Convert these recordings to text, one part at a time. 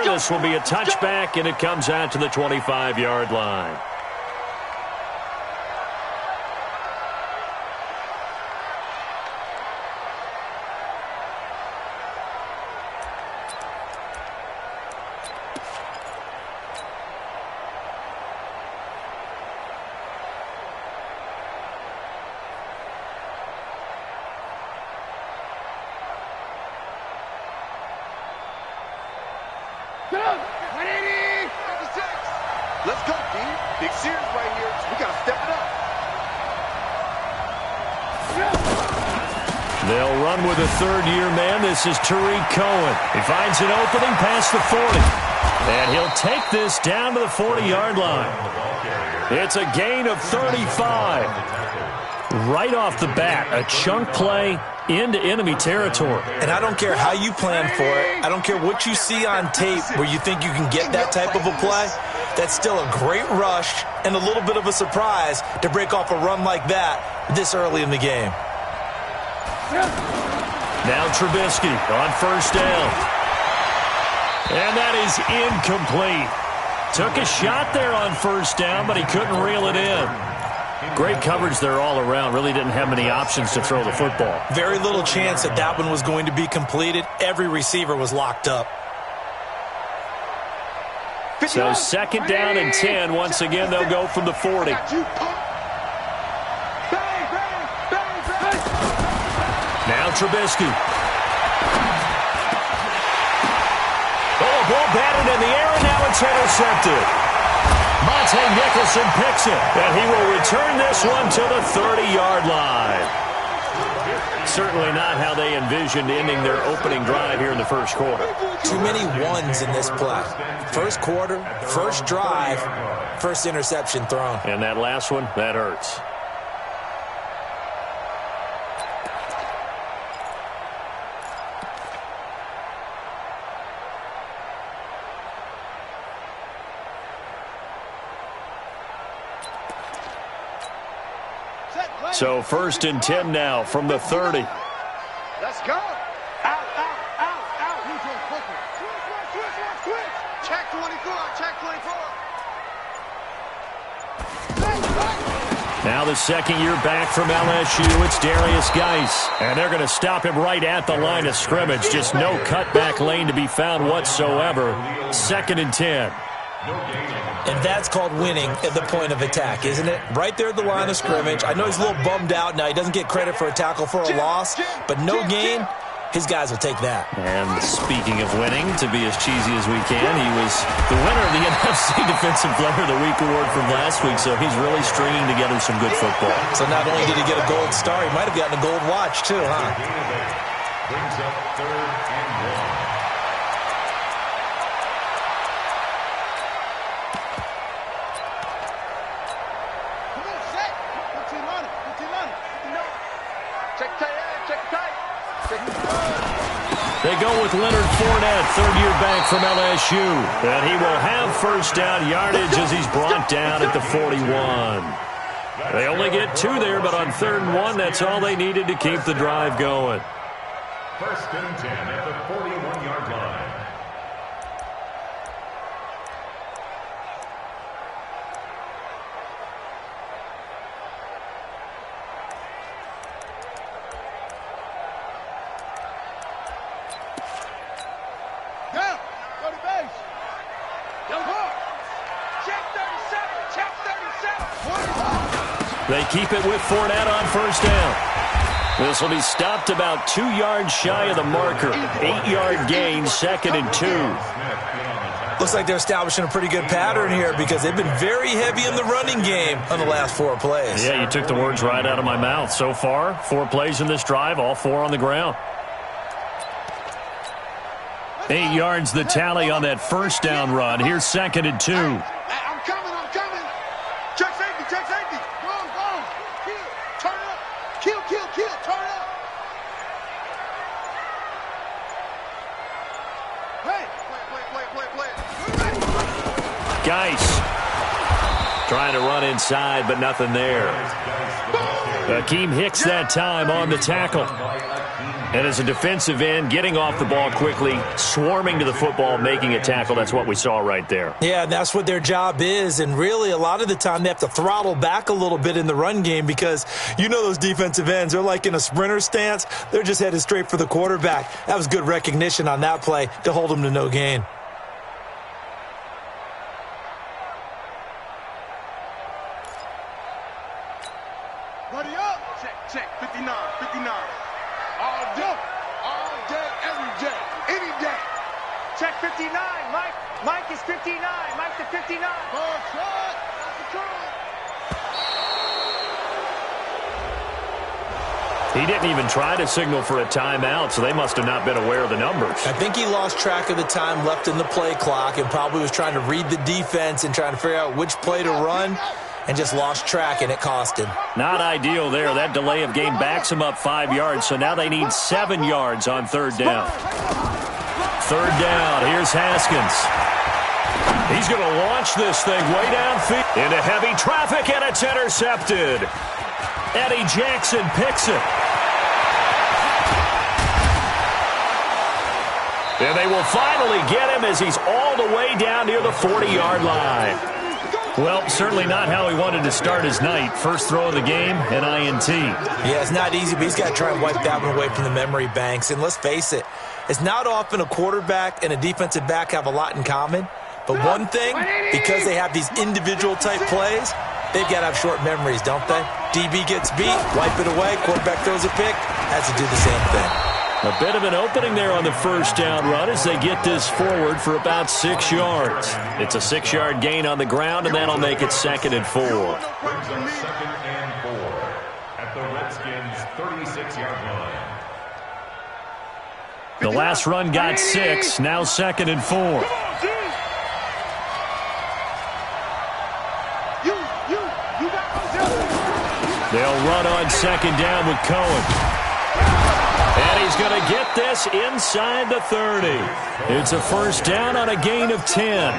This will be a touchback, and it comes out to the 25-yard line. Let's go, D. Big series right here. We got to step it up. They'll run with a third-year man. This is Tariq Cohen. He finds an opening past the 40. And he'll take this down to the 40-yard line. It's a gain of 35. Right off the bat, a chunk play into enemy territory. And I don't care how you plan for it. I don't care what you see on tape where you think you can get that type of a play. That's still a great rush and a little bit of a surprise to break off a run like that this early in the game. Now Trubisky on first down. And that is incomplete. Took a shot there on first down, but he couldn't reel it in. Great coverage there all around. Really didn't have many options to throw the football. Very little chance that that one was going to be completed. Every receiver was locked up. So second down and 10. Once again, they'll go from the 40. Now Trubisky. Oh, ball batted in the air, and now it's intercepted. Monte Nicholson picks it, and he will return this one to the 30-yard line. Certainly not how they envisioned ending their opening drive here in the first quarter. Too many ones in this play. First quarter, first drive, first interception thrown. And that last one, that hurts. So first and 10 now from the 30. Let's go. Out, out, out, out. Neutral, quickly. Switch. Check 24, check 24. Now the second year back from LSU, it's Darius Geis. And they're going to stop him right at the line of scrimmage. Just no cutback lane to be found whatsoever. Second and 10. And that's called winning at the point of attack, isn't it? Right there at the line of scrimmage. I know he's a little bummed out now. He doesn't get credit for a tackle for a loss, but no gain, his guys will take that. And speaking of winning, to be as cheesy as we can, he was the winner of the NFC Defensive Player of the Week award from last week, so he's really stringing together some good football. So not only did he get a gold star, he might have gotten a gold watch too, huh? Brings up third and 1. They go with Leonard Fournette, third-year back from LSU. And he will have first down yardage as he's brought down at the 41. They only get 2 there, but on third and 1, that's all they needed to keep the drive going. First and 10 at the 41-yard line. They keep it with Fournette on first down. This will be stopped about 2 yards shy of the marker. 8-yard gain, second and 2. Looks like they're establishing a pretty good pattern here because they've been very heavy in the running game on the last 4 plays. Yeah, you took the words right out of my mouth. So far, 4 plays in this drive, all 4 on the ground. 8 yards the tally on that first down run. Here's second and 2. I'm coming. Check safety. Go. Kill. Turn up. Kill. Turn up. Hey. Play. Geis. Trying to run inside, but nothing there. Akeem Hicks that time on the tackle. And as a defensive end, getting off the ball quickly, swarming to the football, making a tackle, that's what we saw right there. Yeah, that's what their job is. And really, a lot of the time, they have to throttle back a little bit in the run game because you know those defensive ends, they're like in a sprinter stance. They're just headed straight for the quarterback. That was good recognition on that play to hold them to no gain. Buddy up. Check, 59, 59. All day, every day, any day. Check 59, Mike. Mike is 59. Mike to 59. Ball shot. That's the curl. He didn't even try to signal for a timeout, so they must have not been aware of the numbers. I think he lost track of the time left in the play clock and probably was trying to read the defense and trying to figure out which play to run and just lost track, and it cost him. Not ideal there. That delay of game backs him up 5 yards, so now they need 7 yards on third down. Third down, here's Haskins. He's going to launch this thing way downfield into heavy traffic, and it's intercepted. Eddie Jackson picks it. And they will finally get him as he's all the way down near the 40-yard line. Well, certainly not how he wanted to start his night. First throw of the game, an INT. Yeah, it's not easy, but he's got to try and wipe that one away from the memory banks. And let's face it, it's not often a quarterback and a defensive back have a lot in common. But one thing, because they have these individual type plays, they've got to have short memories, don't they? DB gets beat, wipe it away, quarterback throws a pick, has to do the same thing. A bit of an opening there on the first down run as they get this forward for about 6 yards. It's a 6-yard gain on the ground, and that'll make it 2nd and 4. Brings up 2nd and 4 at the Redskins' 36-yard line. The last run got 6, now 2nd and 4. They'll run on 2nd down with Cohen. And he's going to get this inside the 30. It's a first down on a gain of 10.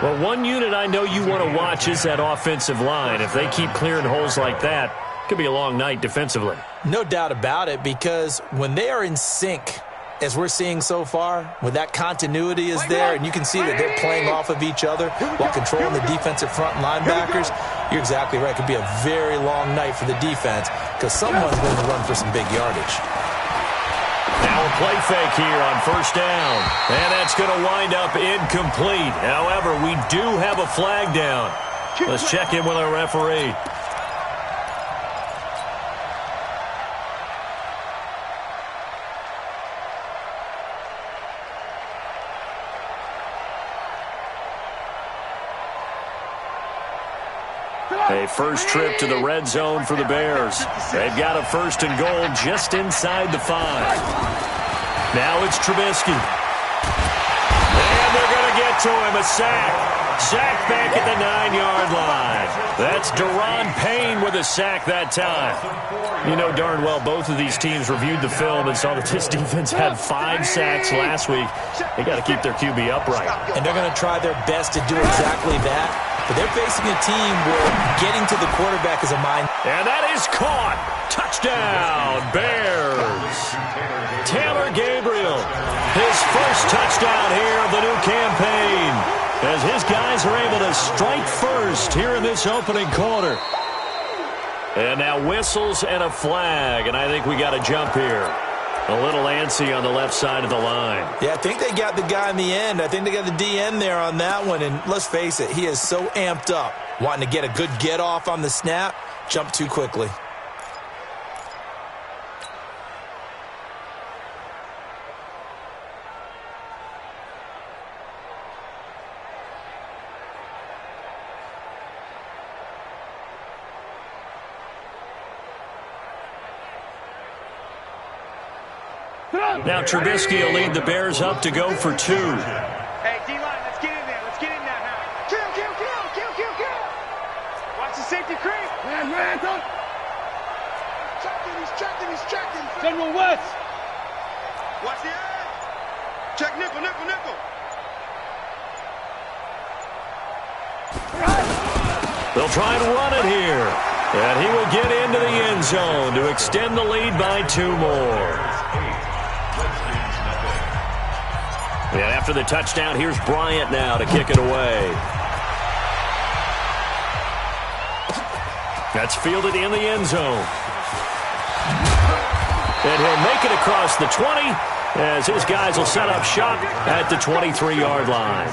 Well, one unit I know you want to watch is that offensive line. If they keep clearing holes like that, it could be a long night defensively. No doubt about it, because when they are in sync, as we're seeing so far, when that continuity is there and you can see that they're playing off of each other while controlling the defensive front linebackers, you're exactly right. It could be a very long night for the defense because someone's going to run for some big yardage. Now a play fake here on first down, and that's going to wind up incomplete. However, we do have a flag down. Let's check in with our referee. A first trip to the red zone for the Bears. They've got a 1st and goal just inside the 5. Now it's Trubisky. And they're going to get to him. A sack. Sack back at the 9-yard line. That's Daron Payne with a sack that time. You know darn well both of these teams reviewed the film and saw that this defense had 5 sacks last week. They got to keep their QB upright. And they're going to try their best to do exactly that. But they're facing a team where getting to the quarterback is a mind. And that is caught. Touchdown, Bears. Taylor Gabriel, his first touchdown here of the new campaign, as his guys are able to strike first here in this opening quarter. And now whistles and a flag, and I think we got a jump here. A little antsy on the left side of the line. Yeah, I think they got the guy in the end. I think they got the DN there on that one. And let's face it, he is so amped up, wanting to get a good get off on the snap, jump too quickly. Now Trubisky will lead the Bears up to go for 2. Hey, D-line, let's get in there. Let's get in there, Howard. Kill. Watch the safety creep. Man, don't. He's checking. General West. Watch the edge. Check nickel. They'll try and run it here. And he will get into the end zone to extend the lead by 2 more. And after the touchdown, here's Bryant now to kick it away. That's fielded in the end zone. And he'll make it across the 20 as his guys will set up shop at the 23-yard line.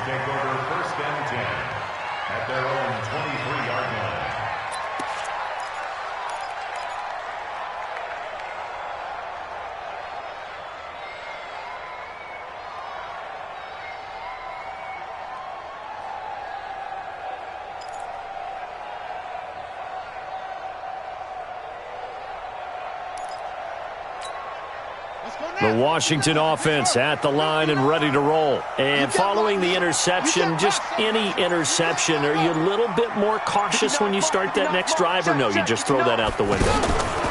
The Washington offense at the line and ready to roll. And following the interception, just any interception, are you a little bit more cautious when you start that next drive, or no, you just throw that out the window?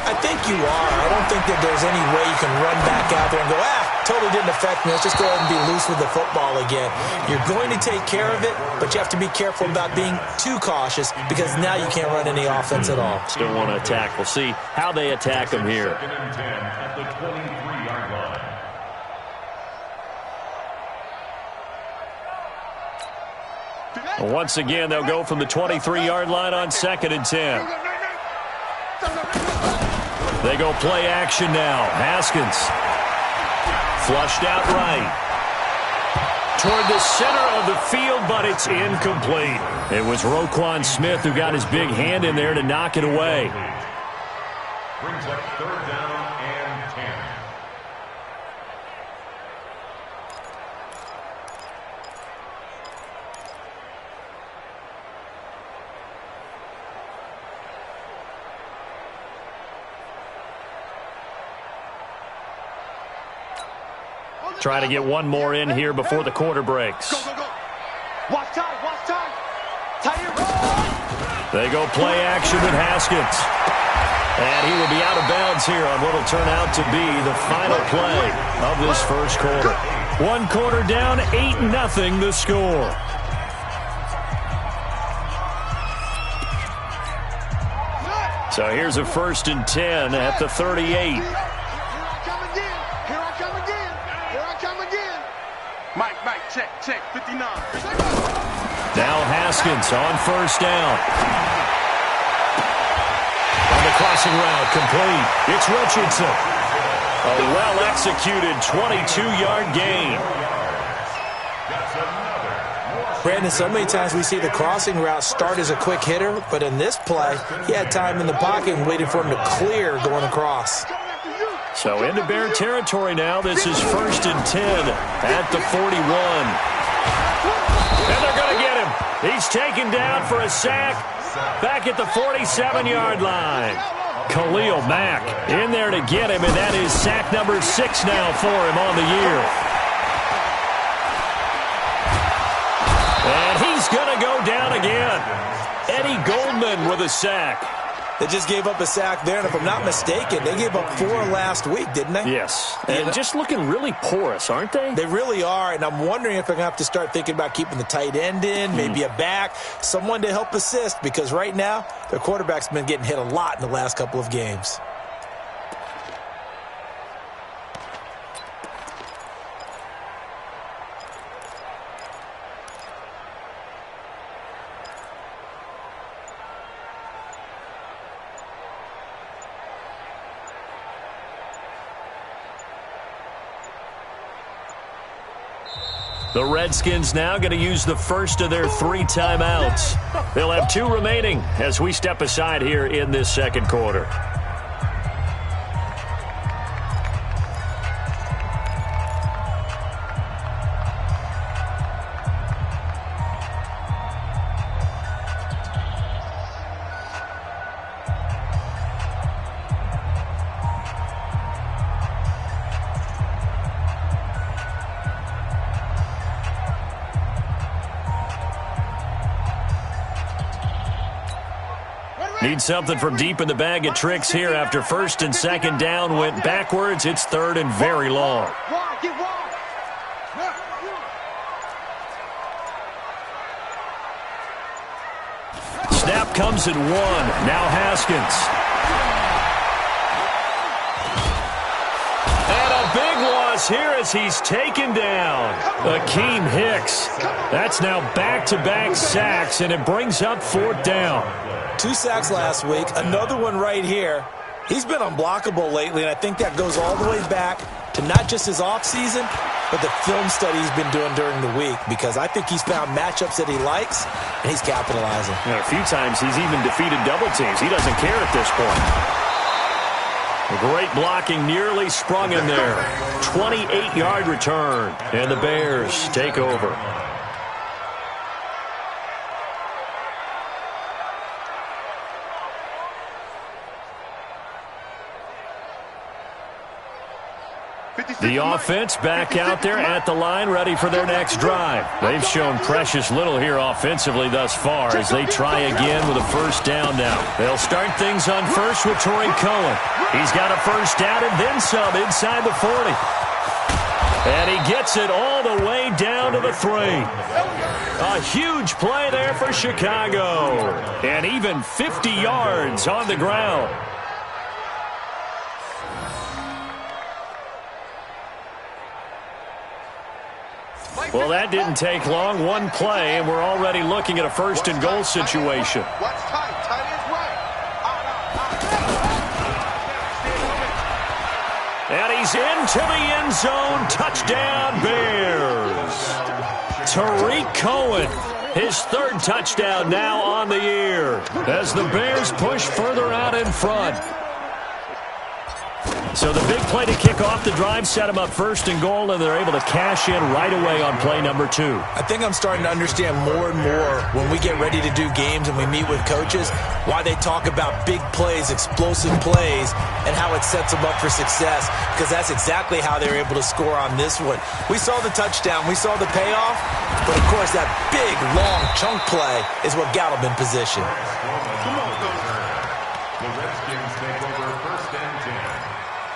I think you are. I don't think that there's any way you can run back out there and go, totally didn't affect me. Let's just go ahead and be loose with the football again. You're going to take care of it, but you have to be careful about being too cautious because now you can't run any offense at all. Still want to attack. We'll see how they attack them here. Once again, they'll go from the 23-yard line on 2nd and 10. They go play action now. Haskins flushed out right. Toward the center of the field, but it's incomplete. It was Roquan Smith who got his big hand in there to knock it away. Brings up 3rd down and 10. Try to get one more in here before the quarter breaks. Go, go, go. Watch time, watch time. Tight end. They go play action with Haskins. And he will be out of bounds here on what will turn out to be the final play of this first quarter. 1 quarter down, 8-0 the score. So here's a 1st and 10 at the 38. Mike, check, 59. Now Haskins on 1st down. On the crossing route, complete. It's Richardson. A well-executed 22-yard gain. Brandon, so many times we see the crossing route start as a quick hitter, but in this play, he had time in the pocket and waited for him to clear going across. So into Bear territory now. This is 1st and 10 at the 41. And they're going to get him. He's taken down for a sack back at the 47-yard line. Khalil Mack in there to get him, and that is sack number 6 now for him on the year. And he's going to go down again. Eddie Goldman with a sack. They just gave up a sack there, and if I'm not mistaken, they gave up 4 last week, didn't they? Yes, and just looking really porous, aren't they? They really are, and I'm wondering if they're going to have to start thinking about keeping the tight end in, maybe a back, someone to help assist, because right now, their quarterback's been getting hit a lot in the last couple of games. The Redskins now going to use the first of their 3 timeouts. They'll have 2 remaining as we step aside here in this second quarter. Need something from deep in the bag of tricks here after 1st and 2nd down went backwards. It's 3rd and very long. snap comes at 1. Now Haskins. And a big loss here as he's taken down. Akeem Hicks. That's now back-to-back sacks, and it brings up 4th down. 2 sacks last week, another one right here. He's been unblockable lately, and I think that goes all the way back to not just his offseason, but the film study he's been doing during the week, because I think he's found matchups that he likes, and he's capitalizing. A few times he's even defeated double teams. He doesn't care at this point. Great blocking, nearly sprung him there. 28-yard return, and the Bears take over. The offense back out there at the line, ready for their next drive. They've shown precious little here offensively thus far as they try again with a 1st down now. They'll start things on first with Torrey Cohen. He's got a 1st down and then some inside the 40. And he gets it all the way down to the 3. A huge play there for Chicago. And even 50 yards on the ground. Well, that didn't take long. One play, and we're already looking at a 1st and goal situation. Watch tight. Tight is right. And he's into the end zone. Touchdown, Bears. Tariq Cohen, his 3rd touchdown now on the year as the Bears push further out in front. So the big play to kick off the drive set them up 1st and goal, and they're able to cash in right away on play number 2. I think I'm starting to understand more and more when we get ready to do games and we meet with coaches why they talk about big plays, explosive plays, and how it sets them up for success, because that's exactly how they were able to score on this one. We saw the touchdown. We saw the payoff. But, of course, that big, long chunk play is what got them in position. The Redskins take over 1st and 10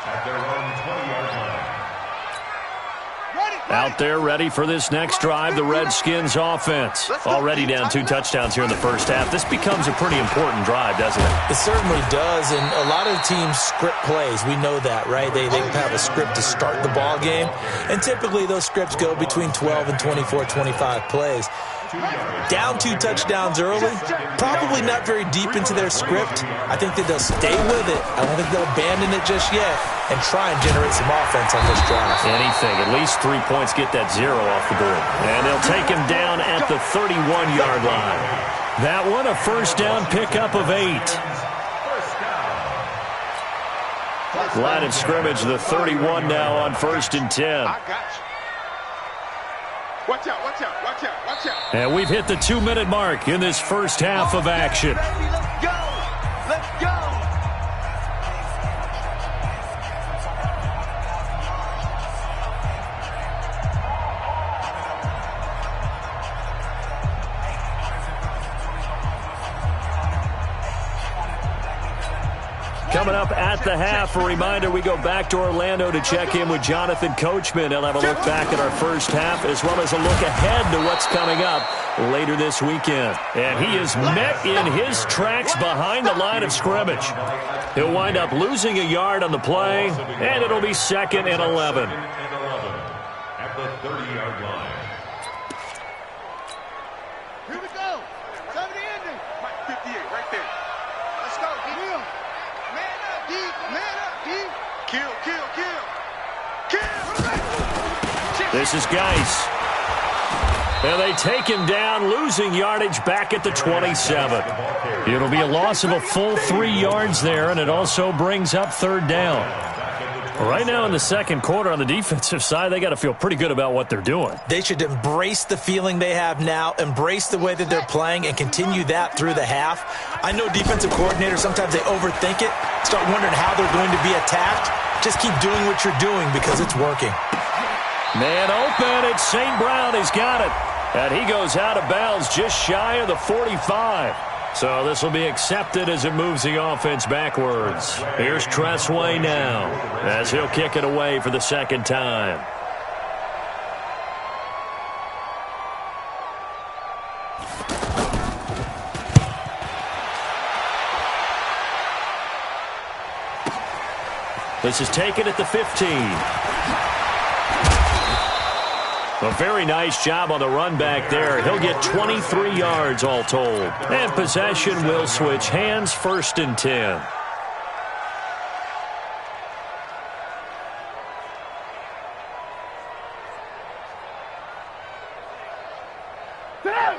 at their own 20-yard line. Out there ready for this next drive, the Redskins offense. Already down 2 touchdowns here in the 1st half. This becomes a pretty important drive, doesn't it? It certainly does, and a lot of teams script plays. We know that, right? They have a script to start the ball game, and typically those scripts go between 12 and 24, 25 plays. Down 2 touchdowns early, probably not very deep into their script. I think that they'll stay with it. I don't think they'll abandon it just yet and try and generate some offense on this drive. Anything, at least 3 points, get that 0 off the board. And they'll take him down at the 31-yard line. That one, a 1st down pickup of 8. Line of scrimmage, the 31 now on 1st and 10. I got you. Watch out, watch out, watch out, watch out. And we've hit the 2-minute mark in this 1st half of action. Baby, let's go. Let's go. Coming up at the half, a reminder, we go back to Orlando to check in with Jonathan Coachman. He'll have a look back at our 1st half as well as a look ahead to what's coming up later this weekend. And he is met in his tracks behind the line of scrimmage. He'll wind up losing a yard on the play, and it'll be 2nd and 11. At the 30-yard line. Here we go. Come to the ending. Mike 58, right there. Let's go, D. Man up, D. Man up, D. Kill, kill, kill. Kill. This is Geis. And they take him down, losing yardage back at the 27. It'll be a loss of a full 3 yards there, and it also brings up 3rd down. Right now in the 2nd quarter on the defensive side, they got to feel pretty good about what they're doing. They should embrace the feeling they have now, embrace the way that they're playing, and continue that through the half. I know defensive coordinators, sometimes they overthink it, start wondering how they're going to be attacked. Just keep doing what you're doing because it's working. Man open, it's St. Brown. He's got it. And he goes out of bounds just shy of the 45. So this will be accepted as it moves the offense backwards. Here's Tressway now as he'll kick it away for the 2nd time. This is taken at the 15. A very nice job on the run back there. He'll get 23 yards all told. And possession will switch hands, 1st and 10.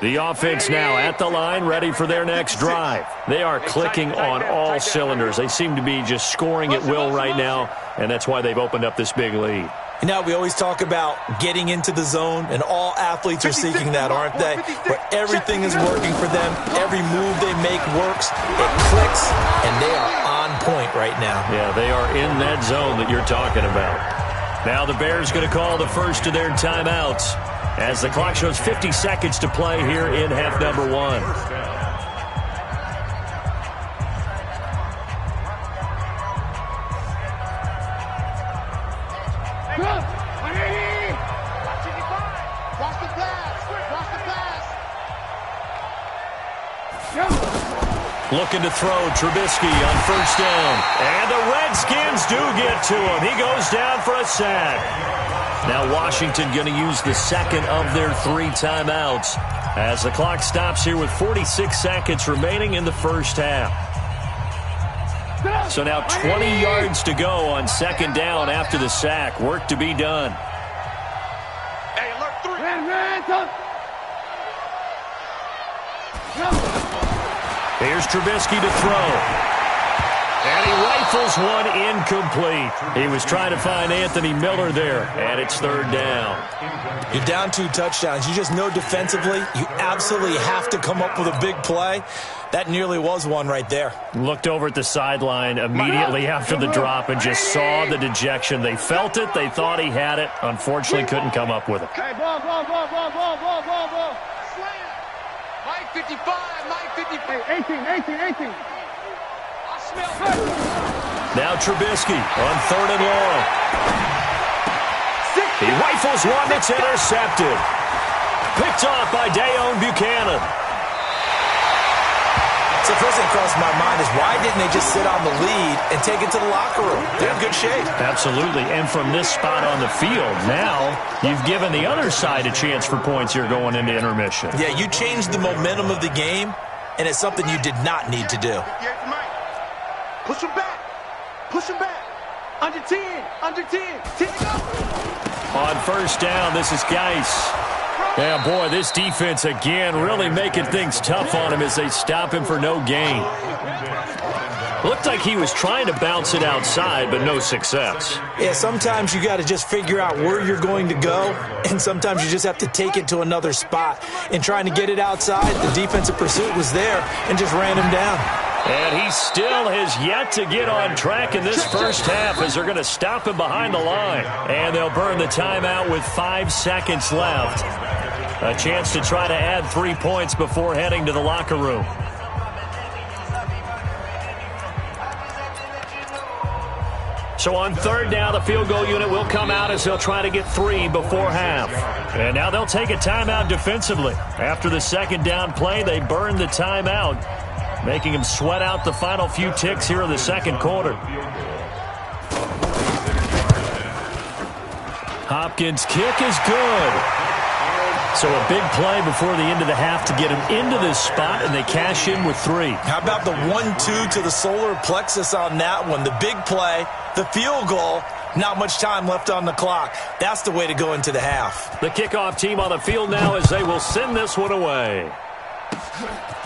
The offense now at the line, ready for their next drive. They are clicking on all cylinders. They seem to be just scoring at will right now, and that's why they've opened up this big lead. You know, we always talk about getting into the zone, and all athletes are seeking that, aren't they? Where everything is working for them, every move they make works, it clicks, and they are on point right now. Yeah, they are in that zone that you're talking about. Now the Bears going to call the first of their timeouts as the clock shows 50 seconds to play here in half number 1. Looking to throw, Trubisky on 1st down. And the Redskins do get to him. He goes down for a sack. Now Washington going to use the second of their 3 timeouts as the clock stops here with 46 seconds remaining in the first half. So now 20 yards to go on 2nd down after the sack. Work to be done. Hey, alert 3. Here's Trubisky to throw. And he rifles one incomplete. He was trying to find Anthony Miller there, and it's 3rd down. You're down 2 touchdowns. You just know defensively you absolutely have to come up with a big play. That nearly was one right there. Looked over at the sideline immediately after the drop and just saw the dejection. They felt it. They thought he had it. Unfortunately, couldn't come up with it. Hey, ball. Slam. Mike 55, Mike 55. Hey, 18. Now Trubisky on 3rd and long. He rifles one that's intercepted. Picked off by Dayon Buchanan. So first thing crossed my mind is why didn't they just sit on the lead and take it to the locker room? They're in good shape. Absolutely. And from this spot on the field, now you've given the other side a chance for points here going into intermission. Yeah, you changed the momentum of the game, and it's something you did not need to do. Push him back. Under 10. 10 to go. On 1st down, this is Geis. Yeah, boy, this defense again really making things tough on him as they stop him for no gain. Looked like he was trying to bounce it outside, but no success. Yeah, sometimes you got to just figure out where you're going to go, and sometimes you just have to take it to another spot. In trying to get it outside, the defensive pursuit was there and just ran him down. And he still has yet to get on track in this first half as they're going to stop him behind the line. And they'll burn the timeout with 5 seconds left. A chance to try to add 3 points before heading to the locker room. So on 3rd down, the field goal unit will come out as they'll try to get 3 before half. And now they'll take a timeout defensively. After the 2nd down play, they burn the timeout, making him sweat out the final few ticks here in the 2nd quarter. Hopkins' kick is good. So a big play before the end of the half to get him into this spot, and they cash in with 3. How about the 1-2 to the solar plexus on that one? The big play, the field goal, not much time left on the clock. That's the way to go into the half. The kickoff team on the field now as they will send this one away.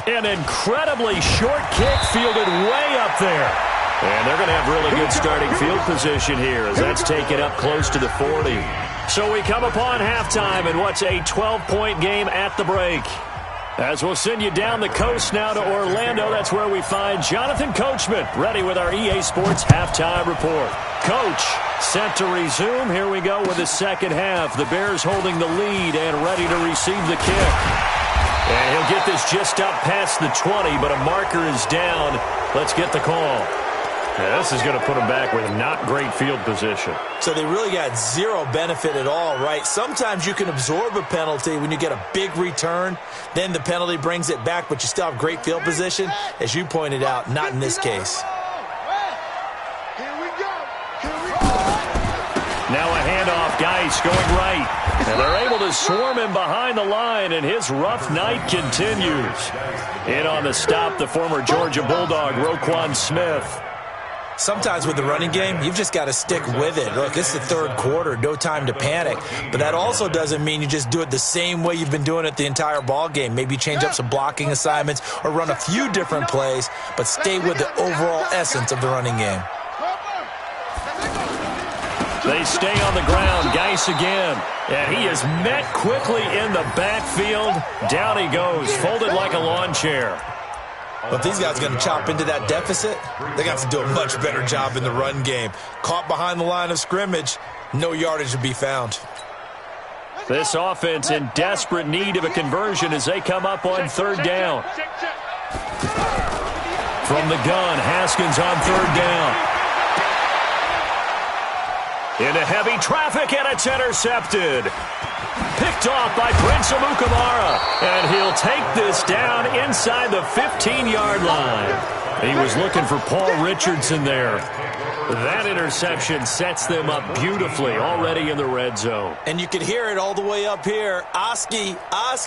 An incredibly short kick fielded way up there. And they're going to have really good starting field position here as that's taken up close to the 40. So we come upon halftime in what's a 12-point game at the break. As we'll send you down the coast now to Orlando, that's where we find Jonathan Coachman ready with our EA Sports Halftime Report. Coach, set to resume. Here we go with the second half. The Bears holding the lead and ready to receive the kick. And he'll get this just up past the 20, but a marker is down. Let's get the call. Yeah, this is going to put them back with not great field position. So they really got zero benefit at all, right? Sometimes you can absorb a penalty when you get a big return. Then the penalty brings it back, but you still have great field position. As you pointed out, not in this case. Here we go. Now a handoff, Geis going right. And they're able to swarm him behind the line, and his rough night continues. In on the stop, the former Georgia Bulldog, Roquan Smith. Sometimes with the running game, you've just got to stick with it. Look, it's the third quarter, no time to panic. But that also doesn't mean you just do it the same way you've been doing it the entire ball game. Maybe change up some blocking assignments or run a few different plays, but stay with the overall essence of the running game. They stay on the ground. Geis again. And he is met quickly in the backfield. Down he goes, folded like a lawn chair. But if these guys are going to chop into that deficit, they got to do a much better job in the run game. Caught behind the line of scrimmage, no yardage to be found. This offense in desperate need of a conversion as they come up on third down. From the gun, Haskins on third down. Into heavy traffic, and it's intercepted. Picked off by Prince Amukamara, and he'll take this down inside the 15-yard line. He was looking for Paul Richardson there. That interception sets them up beautifully already in the red zone. And you can hear it all the way up here. Oski,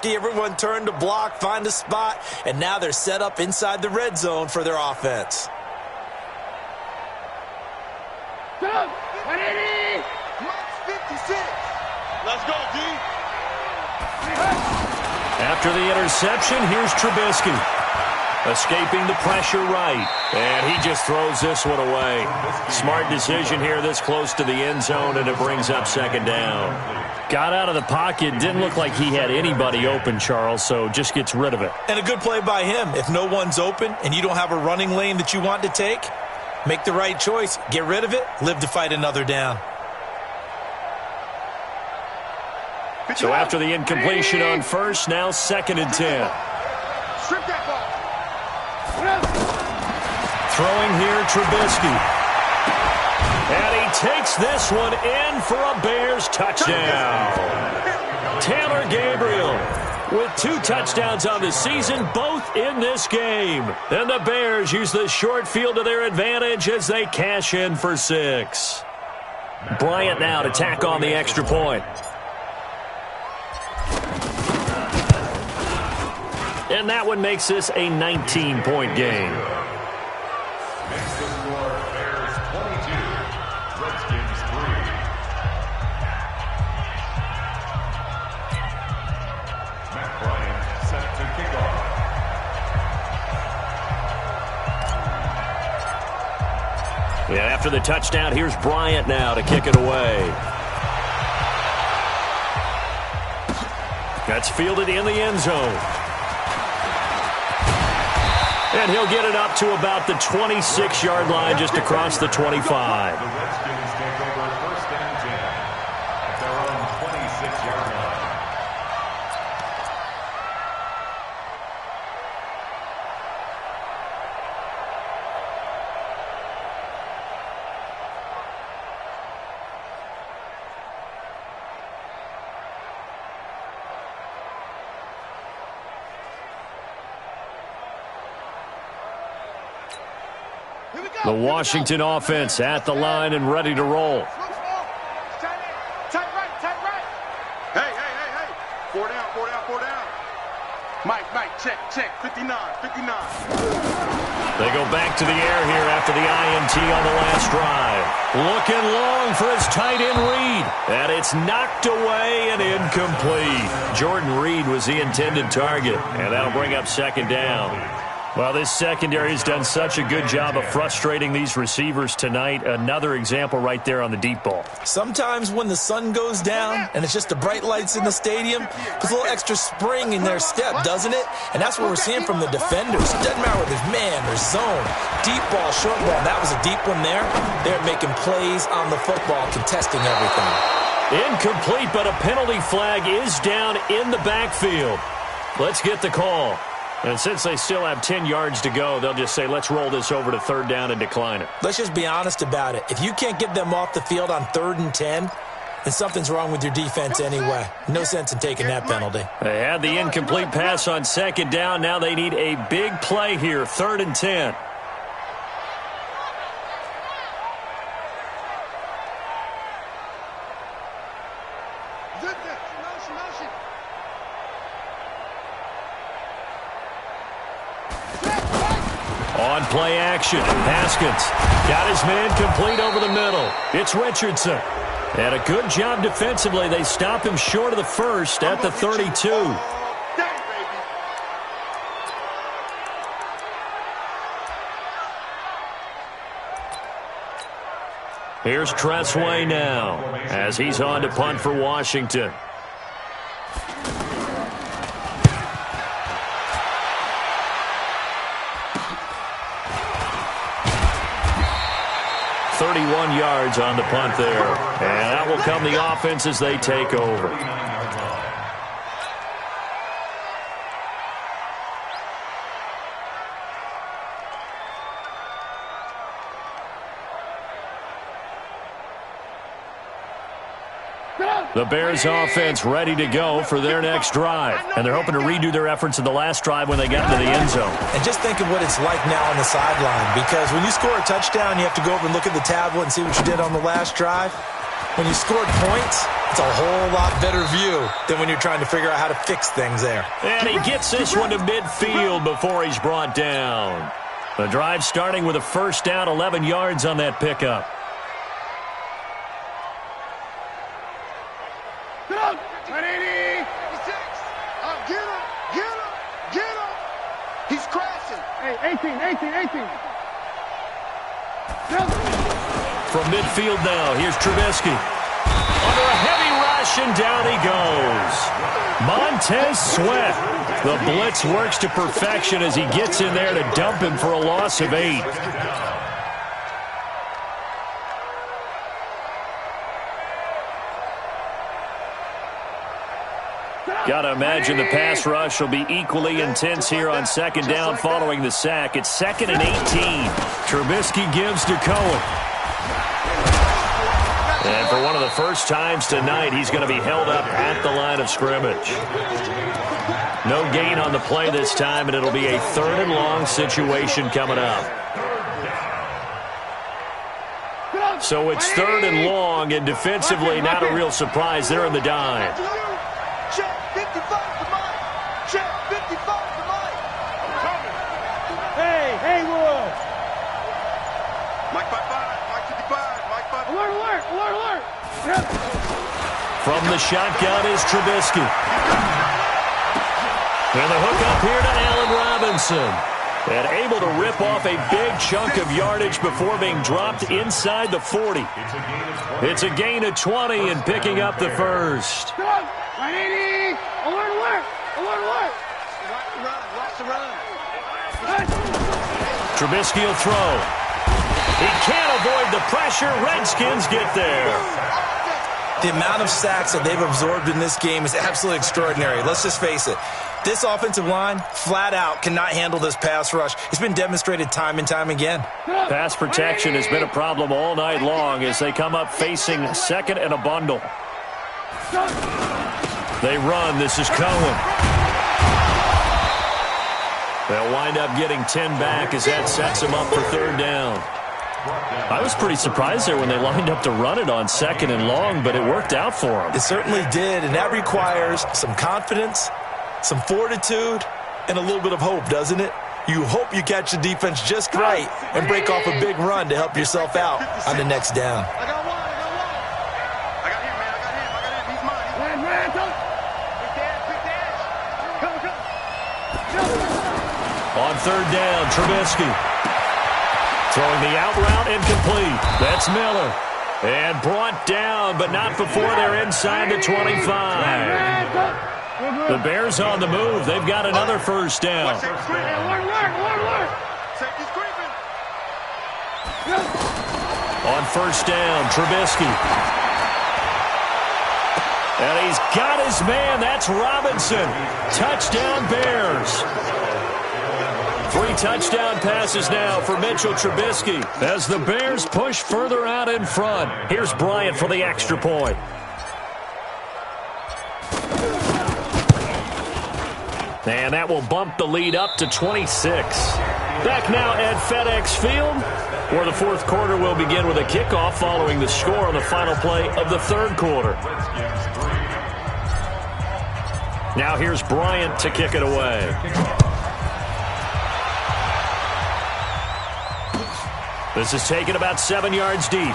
everyone turned to block, find a spot, and now they're set up inside the red zone for their offense. Go! Ready? Mark 56. Let's go, D. After the interception, here's Trubisky. Escaping the pressure right. And he just throws this one away. Smart decision here this close to the end zone, and it brings up second down. Got out of the pocket. Didn't look like he had anybody open, Charles, so just gets rid of it. And a good play by him. If no one's open and you don't have a running lane that you want to take, make the right choice. Get rid of it. Live to fight another down. So after the incompletion on first, now 2nd and 10. Strip that ball. Throwing here, Trubisky. And he takes this one in for a Bears touchdown. Taylor Gabriel with 2 touchdowns on the season, both in this game. And the Bears use the short field to their advantage as they cash in for 6. Bryant now to tack on the extra point. And that one makes this a 19-point game. Makes the score Bears 22, Redskins 3. Matt Bryant set to kick off. Yeah, after the touchdown, here's Bryant now to kick it away. That's fielded in the end zone. And he'll get it up to about the 26-yard line, just across the 25. The Redskins take over 1st and 10 at their own 26-yard line. The Washington offense at the line and ready to roll. Tight right. Hey. 4 down. Mike, check. 59. They go back to the air here after the INT on the last drive. Looking long for his tight end Reed. And it's knocked away and incomplete. Jordan Reed was the intended target. And that'll bring up 2nd down. Well, this secondary has done such a good job of frustrating these receivers tonight. Another example right there on the deep ball. Sometimes when the sun goes down and it's just the bright lights in the stadium, there's a little extra spring in their step, doesn't it? And that's what we're seeing from the defenders. Doesn't matter whether there's man or zone, deep ball, short ball. That was a deep one there. They're making plays on the football, contesting everything. Incomplete, but a penalty flag is down in the backfield. Let's get the call. And since they still have 10 yards to go, they'll just say, let's roll this over to 3rd down and decline it. Let's just be honest about it. If you can't get them off the field on 3rd and 10, then something's wrong with your defense anyway. No sense in taking that penalty. They had the incomplete pass on 2nd down. Now they need a big play here, 3rd and 10. On play action, Haskins got his man complete over the middle. It's Richardson. And a good job defensively. They stop him short of the first at the 32. Here's Tressway now as he's on to punt for Washington. Yards on the punt there. And that will come the offense as they take over. The Bears offense ready to go for their next drive. And they're hoping to redo their efforts in the last drive when they got into the end zone. And just think of what it's like now on the sideline. Because when you score a touchdown, you have to go over and look at the tablet and see what you did on the last drive. When you scored points, it's a whole lot better view than when you're trying to figure out how to fix things there. And he gets this one to midfield before he's brought down. The drive starting with a first down, 11 yards on that pickup. From midfield now, here's Trubisky. Under a heavy rush, and down he goes. Montez Sweat. The blitz works to perfection as he gets in there to dump him for a loss of 8. Got to imagine the pass rush will be equally intense here on second down following the sack. It's 2nd and 18. Trubisky gives to Cohen. And for one of the first times tonight, he's going to be held up at the line of scrimmage. No gain on the play this time, and it'll be a 3rd and long situation coming up. So it's 3rd and long, and defensively not a real surprise. They're in the dime. Check 55 for Mike. Check 55 for Mike. Hey, Wood. Mike 55, Mike 55, Mike 55. Alert. From the shotgun is Trubisky. And the hook up here to Allen Robinson. And able to rip off a big chunk of yardage before being dropped inside the 40. It's a gain of 20 and picking up the first. Alert. Watch the run. Trubisky will throw. He can't avoid the pressure. Redskins get there. The amount of sacks that they've absorbed in this game is absolutely extraordinary. Let's just face it. This offensive line, flat out, cannot handle this pass rush. It's been demonstrated time and time again. Pass protection has been a problem all night long as they come up facing 2nd and a bundle. They run. This is Cohen. They'll wind up getting 10 back as that sets them up for 3rd down. I was pretty surprised there when they lined up to run it on 2nd and long, but it worked out for them. It certainly did, and that requires some confidence, some fortitude, and a little bit of hope, doesn't it? You hope you catch the defense just right and break off a big run to help yourself out on the next down. I got one. I got him, man. I got him. He's mine. On 3rd down, Trubisky. Throwing the out route incomplete. That's Miller. And brought down, but not before they're inside the 25. The Bears on the move. They've got another first down. On 1st down, Trubisky. And he's got his man. That's Robinson. Touchdown, Bears. 3 touchdown passes now for Mitchell Trubisky as the Bears push further out in front. Here's Bryant for the extra point. And that will bump the lead up to 26. Back now at FedEx Field, where the 4th quarter will begin with a kickoff following the score on the final play of the 3rd quarter. Now here's Bryant to kick it away. This is taken about 7 yards deep.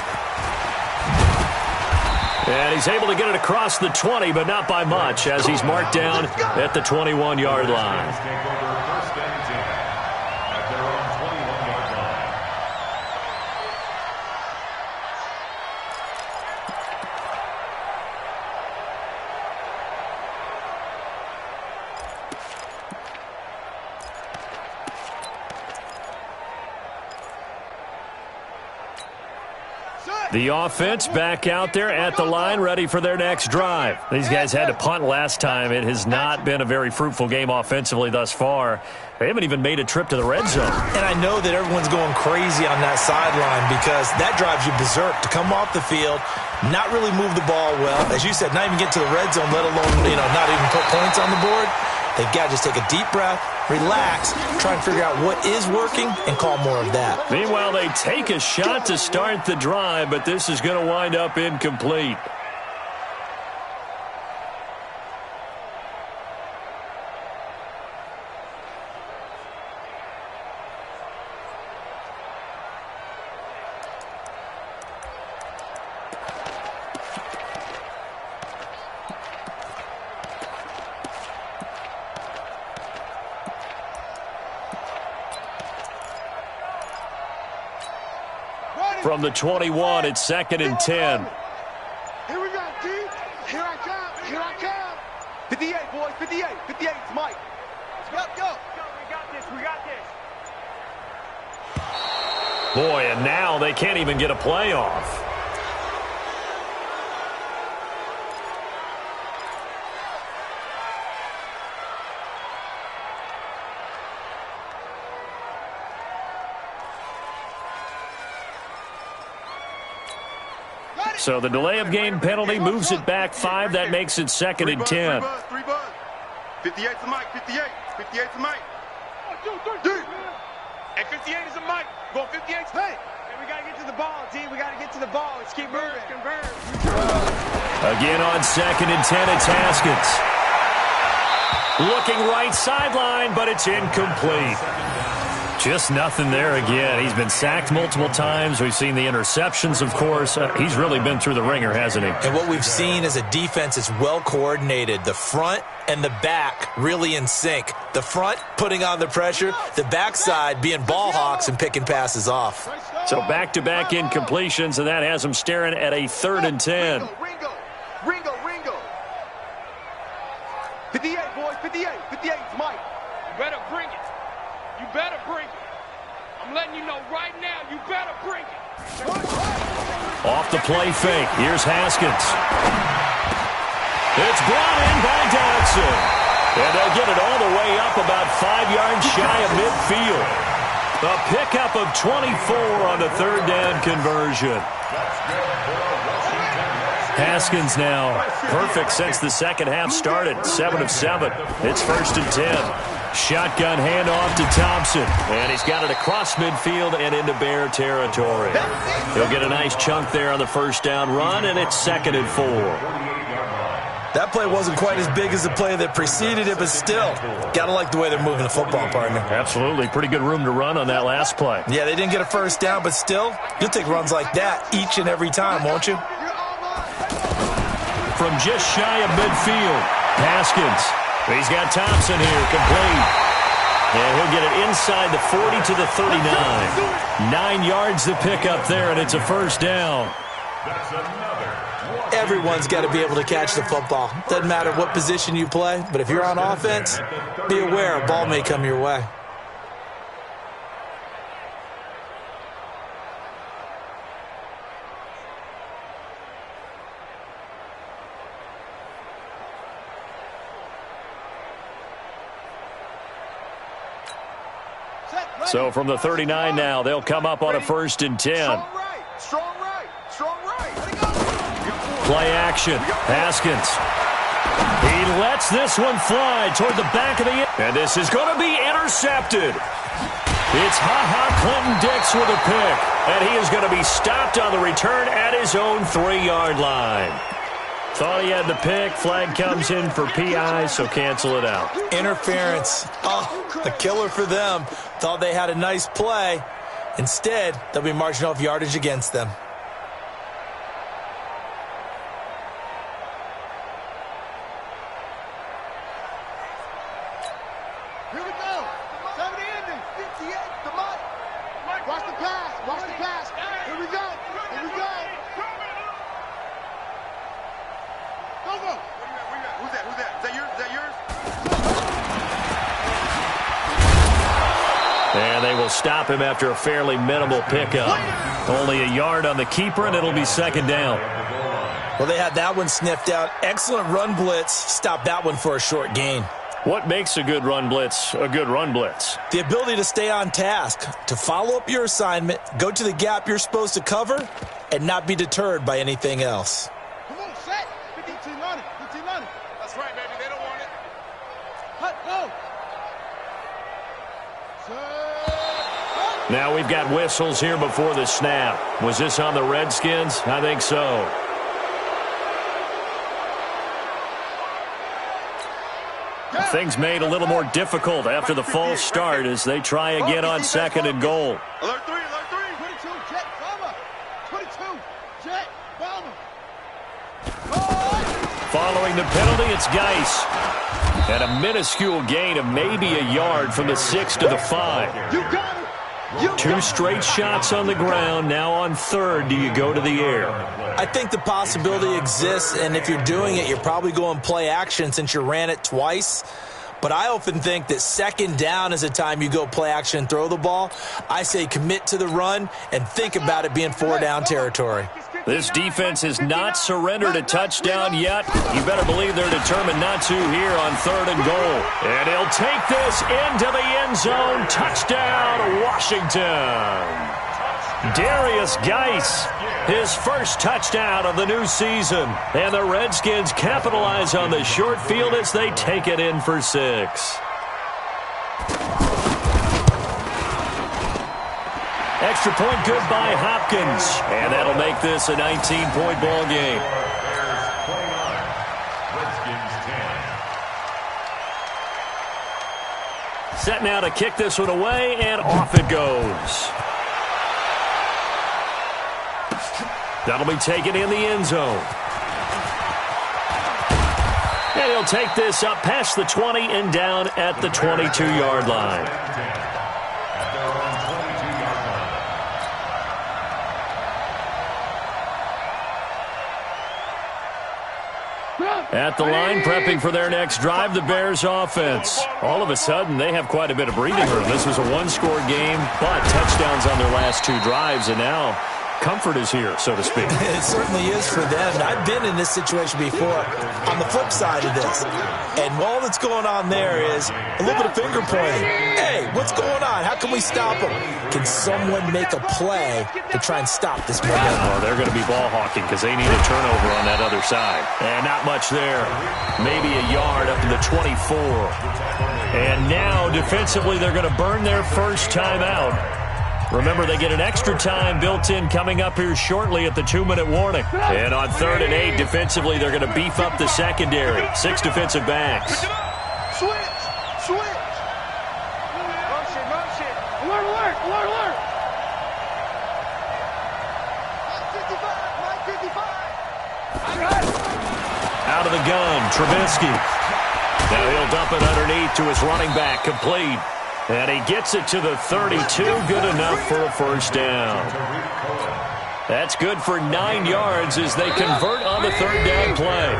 And he's able to get it across the 20, but not by much, as he's marked down at the 21-yard line. The offense back out there at the line, ready for their next drive. These guys had to punt last time. It has not been a very fruitful game offensively thus far. They haven't even made a trip to the red zone. And I know that everyone's going crazy on that sideline because that drives you berserk to come off the field, not really move the ball well. As you said, not even get to the red zone, let alone, not even put points on the board. They've got to just take a deep breath, relax, try and figure out what is working, and call more of that. Meanwhile, they take a shot to start the drive, but this is going to wind up incomplete. From the 21, it's 2nd and 10. Here we go, D. Here I come. Here I come. 58, boys. 58. 58. It's Mike. Let's go. We got this. We got this. Boy, and now they can't even get a play off. So the delay of game penalty moves it back 5. That makes it 2nd and 10. 58 to Mike. 58. 58 to Mike. 1, 2, 3. Hey, 58 is a Mike. Go 58. Hey, we got to get to the ball, D. We got to get to the ball. Let's keep moving. Convert. Again on 2nd and 10, it's Haskins. Looking right sideline, but it's incomplete. Just nothing there again. He's been sacked multiple times. We've seen the interceptions, of course. He's really been through the ringer, hasn't he? And what we've seen is a defense is well coordinated. The front and the back really in sync. The front putting on the pressure, the backside being ball hawks and picking passes off. So back-to-back incompletions, and that has him staring at a 3rd and 10. Ringo. 58, boys. 58. 58 is Mike. You better bring it. You better bring it. I'm letting you know right now, you better bring it. Off the play fake. Here's Haskins. It's brought in by Dodson. And they'll get it all the way up about 5 yards shy of midfield. A pickup of 24 on the 3rd down conversion. Haskins now perfect since the second half started. 7 of 7. It's 1st and 10. Shotgun handoff to Thompson. And he's got it across midfield and into Bear territory. He'll get a nice chunk there on the 1st down run, and it's 2nd and 4. That play wasn't quite as big as the play that preceded it, but still, got to like the way they're moving the football, partner. Absolutely. Pretty good room to run on that last play. Yeah, they didn't get a 1st down, but still, you'll take runs like that each and every time, won't you? From just shy of midfield, Haskins. He's got Thompson here, complete. And he'll get it inside the 40 to the 39. 9 yards to pick up there, and it's a 1st down. Everyone's got to be able to catch the football. Doesn't matter what position you play, but if you're on offense, be aware a ball may come your way. So from the 39 now, they'll come up on a 1st and 10. Strong right. Play action. Haskins. He lets this one fly toward the back of the end. And this is going to be intercepted. It's Clinton-Dix with a pick. And he is going to be stopped on the return at his own 3-yard line. Thought he had the pick. Flag comes in for PI, so cancel it out. Interference. Oh, a killer for them. Thought they had a nice play. Instead, they'll be marching off yardage against them. Here we go. 70 ending. 58. Come on. Watch the pass. Watch the pass. Here we go. Here we go. Go, go. Where you at? Who's that? Who's that? Is that yours? Is that yours? And they will stop him after a fairly minimal pickup. Only a yard on the keeper, and it'll be second down. Well, they had that one sniffed out. Excellent run blitz. Stop that one for a short gain. What makes a good run blitz a good run blitz? The ability to stay on task, to follow up your assignment, go to the gap you're supposed to cover, and not be deterred by anything else. Come on, set. 15 on it. 15 on it. That's right, baby. They don't want it. Hut, go. Now we've got whistles here before the snap. Was this on the Redskins? I think so. Things made a little more difficult after the false start as they try again on second and goal. Alert 3, alert 3. 22, jet, bomber. 22, jet, bomber. Following the penalty, it's Geis. And a minuscule gain of maybe a yard from the 6 to the 5. You got it. Two straight shots on the ground. Now on third, do you go to the air? I think the possibility exists, and if you're doing it, you're probably going play action since you ran it twice. But I often think that second down is a time you go play action and throw the ball. I say commit to the run and think about it being 4-down territory. This defense has not surrendered a touchdown yet. You better believe they're determined not to here on third and goal. And he'll take this into the end zone. Touchdown, Washington. Darius Geis, his first touchdown of the new season. And the Redskins capitalize on the short field as they take it in for 6. Extra point good by Hopkins. And that'll make this a 19-point ball game. Set now to kick this one away, and off it goes. That'll be taken in the end zone. And he'll take this up past the 20 and down at the 22-yard line. At the line, prepping for their next drive, the Bears offense. All of a sudden, they have quite a bit of breathing room. This was a one-score game, but touchdowns on their last 2 drives, and now comfort is here, so to speak. It certainly is for them. I've been in this situation before on the flip side of this. And all that's going on there is a little bit of finger pointing. Hey, what's going on? How can we stop them? Can someone make a play to try and stop this momentum? Well, they're going to be ball hawking because they need a turnover on that other side. And not much there. Maybe a yard up to the 24. And now, defensively, they're going to burn their first timeout. Remember, they get an extra time built in coming up here shortly at the 2-minute warning. And on 3rd and 8, defensively, they're going to beef up the secondary. 6 defensive backs. Switch! Switch! Motion, motion. Alert, alert, alert, alert! 55, 55. I got it. Out of the gun, Trubisky. Now he'll dump it underneath to his running back, complete. And he gets it to the 32, good enough for a first down. That's good for 9 yards as they convert on the 3rd down play.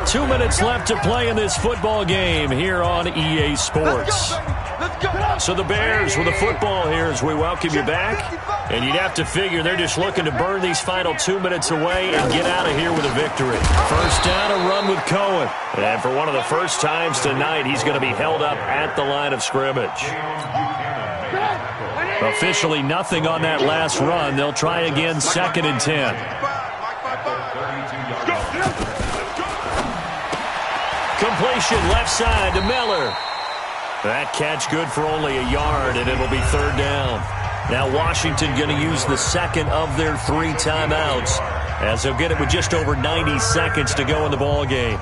2 minutes left to play in this football game here on EA Sports. So the Bears with the football here as we welcome you back. And you'd have to figure they're just looking to burn these final 2 minutes away and get out of here with a victory. First down, a run with Cohen. And for one of the first times tonight, he's going to be held up at the line of scrimmage. Officially nothing on that last run. They'll try again, 2nd and 10. Completion left side to Miller. That catch good for only a yard, and it'll be 3rd down. Now Washington going to use the second of their 3 timeouts as they'll get it with just over 90 seconds to go in the ball game.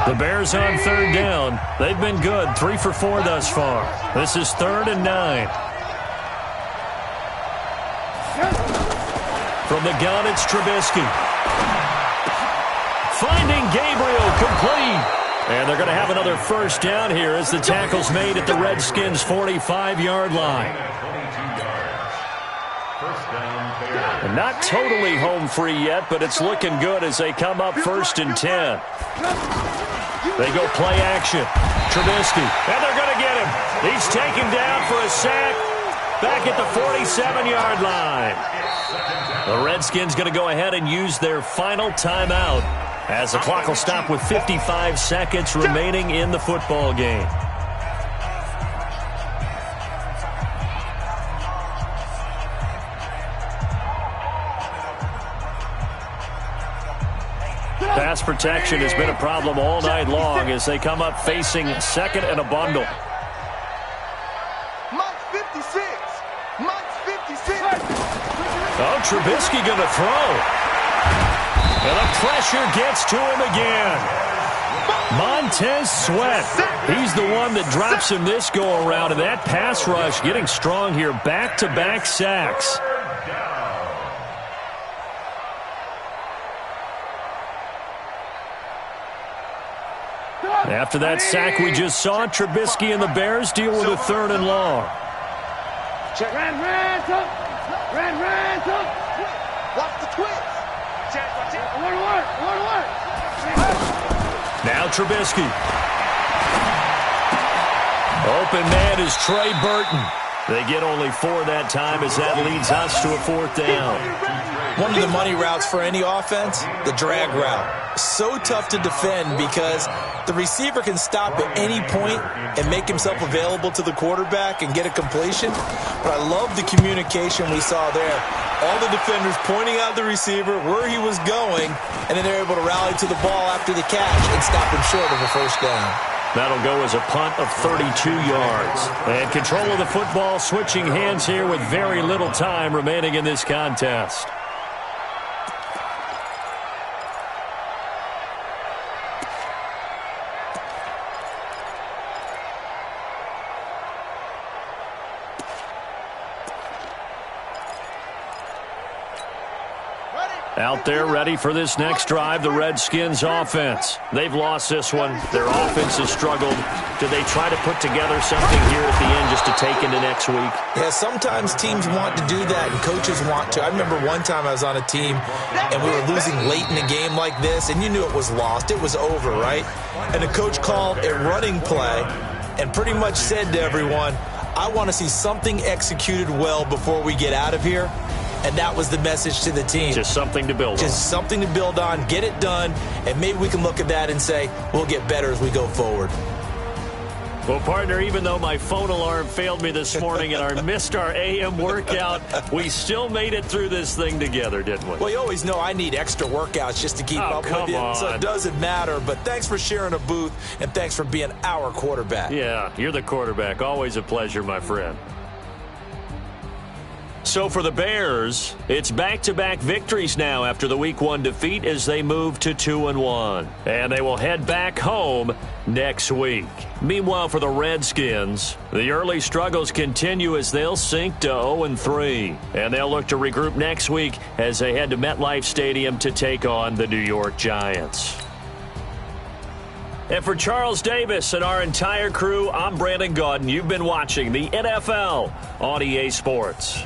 The Bears on 3rd down. They've been good, 3 for 4 thus far. This is 3rd and 9. From the gun, it's Trubisky. Finding Gabriel, complete. And they're going to have another first down here as the tackle's made at the Redskins' 45-yard line. And not totally home free yet, but it's looking good as they come up 1st and 10. They go play action. Trubisky, and they're going to get him. He's taken down for a sack back at the 47-yard line. The Redskins going to go ahead and use their final timeout as the clock will stop with 55 seconds remaining in the football game. Pass protection has been a problem all night long as they come up facing second and a bundle. Mike's 56. Mike's 56. Oh, Trubisky going to throw. And the pressure gets to him again. Montez Sweat. He's the one that drops him this go-around. And that pass rush getting strong here. Back-to-back sacks. After that sack we just saw, Trubisky and the Bears deal with a 3rd and long. Check. Ran. Watch the twist. Watch it. I want to work. Now Trubisky. Open man is Trey Burton. They get only 4 that time as that leads us to a 4th down. One of the money routes for any offense, the drag route. So tough to defend because the receiver can stop at any point and make himself available to the quarterback and get a completion. But I love the communication we saw there. All the defenders pointing out the receiver, where he was going, and then they're able to rally to the ball after the catch and stop him short of a 1st down. That'll go as a punt of 32 yards. And control of the football switching hands here with very little time remaining in this contest. Out there ready for this next drive, the Redskins offense. They've lost this one. Their offense has struggled. Do they try to put together something here at the end just to take into next week? Yeah, sometimes teams want to do that and coaches want to. I remember one time I was on a team and we were losing late in a game like this and you knew it was lost. It was over, right? And the coach called a running play and pretty much said to everyone, I want to see something executed well before we get out of here. And that was the message to the team. Just something to build on. Just something to build on, get it done, and maybe we can look at that and say, we'll get better as we go forward. Well, partner, even though my phone alarm failed me this morning and I missed our AM workout, we still made it through this thing together, didn't we? Well, you always know I need extra workouts just to keep up with you, so it doesn't matter. But thanks for sharing a booth, and thanks for being our quarterback. Yeah, you're the quarterback. Always a pleasure, my friend. So for the Bears, it's back-to-back victories now after the Week 1 defeat as they move to 2-1. And they will head back home next week. Meanwhile, for the Redskins, the early struggles continue as they'll sink to 0-3. And they'll look to regroup next week as they head to MetLife Stadium to take on the New York Giants. And for Charles Davis and our entire crew, I'm Brandon Gaudin. You've been watching the NFL on EA Sports.